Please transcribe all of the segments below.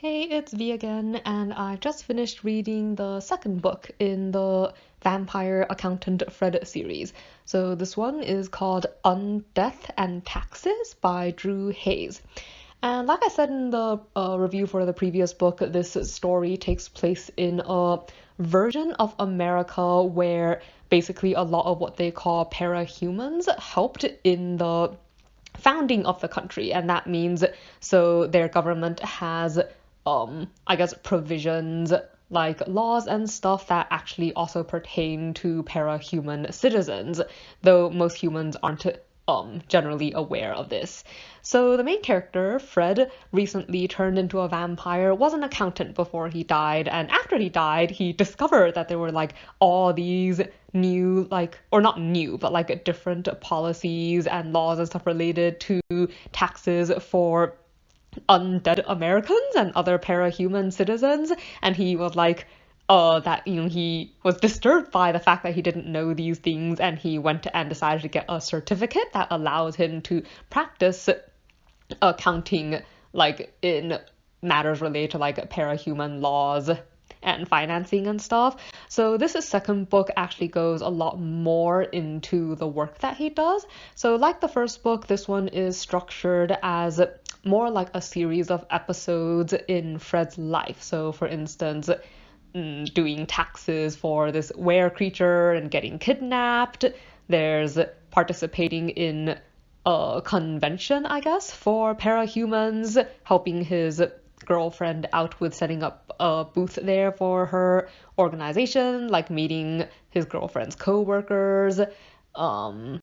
Hey, it's V again, and I just finished reading the second book in the Vampire Accountant Fred series. So this one is called Undeath and Taxes by Drew Hayes. And like I said in the review for the previous book, this story takes place in a version of America where basically a lot of what they call parahumans helped in the founding of the country, and that means so their government has I guess provisions like laws and stuff that actually also pertain to parahuman citizens, though most humans aren't generally aware of this. So the main character, Fred, recently turned into a vampire, was an accountant before he died, and after he died, he discovered that there were like all these new, like, or not new, but like different policies and laws and stuff related to taxes for undead Americans and other parahuman citizens, and he was like, he was disturbed by the fact that he didn't know these things, and he went and decided to get a certificate that allows him to practice accounting, like in matters related to like parahuman laws and financing and stuff. So this second book actually goes a lot more into the work that he does. So like the first book, this one is structured as more like a series of episodes in Fred's life. So for instance, doing taxes for this were creature and getting kidnapped. There's participating in a convention, I guess, for parahumans, helping his girlfriend out with setting up a booth there for her organization, like meeting his girlfriend's co-workers, and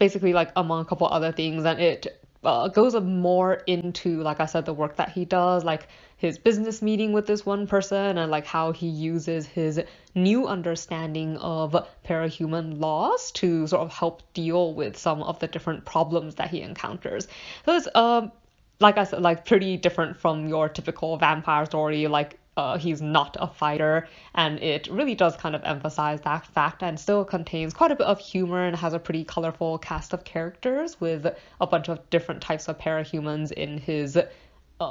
basically like among a couple other things. And it goes more into, like I said, the work that he does, like his business meeting with this one person, and like how he uses his new understanding of parahuman laws to sort of help deal with some of the different problems that he encounters. So it's like I said, like pretty different from your typical vampire story. Like he's not a fighter, and it really does kind of emphasize that fact, and still contains quite a bit of humor and has a pretty colorful cast of characters with a bunch of different types of parahumans in his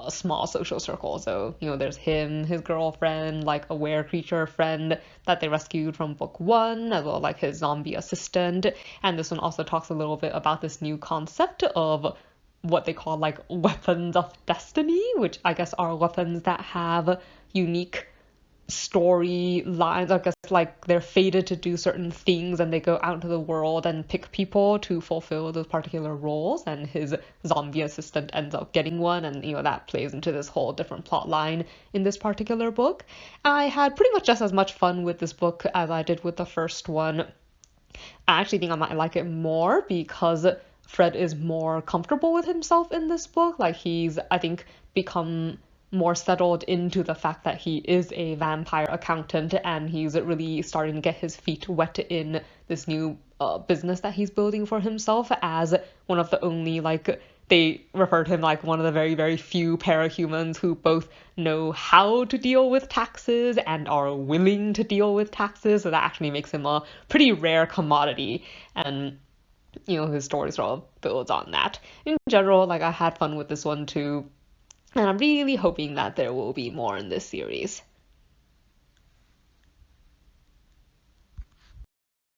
small social circle. So, there's him, his girlfriend, like a were creature friend that they rescued from book one, as well as like his zombie assistant. And this one also talks a little bit about this new concept of what they call like weapons of destiny, which I guess are weapons that have unique storylines. I guess like they're fated to do certain things, and they go out into the world and pick people to fulfill those particular roles, and his zombie assistant ends up getting one, and that plays into this whole different plot line in this particular book. I had pretty much just as much fun with this book as I did with the first one. I actually think I might like it more because Fred is more comfortable with himself in this book. Like he's, I think, become more settled into the fact that he is a vampire accountant, and he's really starting to get his feet wet in this new business that he's building for himself as one of the only, like, they refer to him like one of the very, very few parahumans who both know how to deal with taxes and are willing to deal with taxes. So that actually makes him a pretty rare commodity. And his story sort of builds on that. In general, like I had fun with this one too, and I'm really hoping that there will be more in this series.